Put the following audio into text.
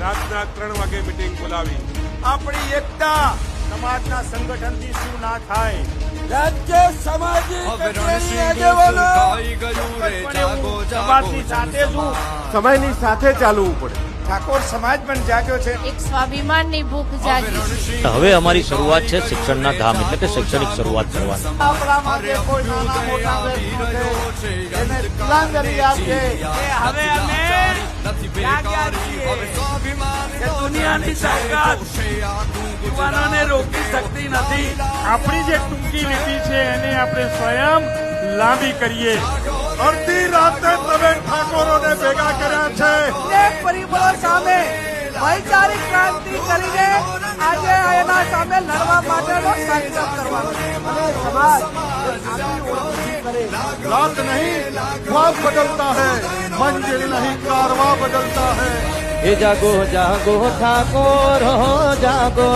રાતના 3 વાગે મીટિંગ બોલાવી. આપણી એકતા સમાજના સંગઠનથી શું ના થાય. રાજ્ય સામાજિક સમાજની સાથે શું સમયની સાથે ચાલવું પડે. ઠાકોર સમાજ પણ જાગ્યો છે. એક સ્વાભિમાનની ભૂખ જાગી છે. હવે અમારી શરૂઆત છે શિક્ષણના ધામ એટલે કે શૈક્ષણિક શરૂઆત કરવાની. આપણા માટે કોઈ નાના મોટા વ્યક્તિઓ છે એને તિલાંજલિ આપીએ. હવે અમે જાગ્યા છીએ કે દુનિયાની તાકાત યુવાનોને રોકી શકતી નથી. આપણી જે ટૂંકી લીટી છે એને આપણે સ્વયં લાંબી કરીએ. અડધી રાતે તમે ઠાકોરોને ભેગા કર્યા છે. અનેક પરિબળો સામે વૈચારિક ક્રાંતિ કરીને આજે એના સામે લડવા માટેનો સંકલ્પ કરવાનો છે. અને સમાજ रात नहीं ख्वाब बदलता है, मंजिल नहीं कारवा बदलता है. એ જાગો જાગો ઠાકોર હો જાગો.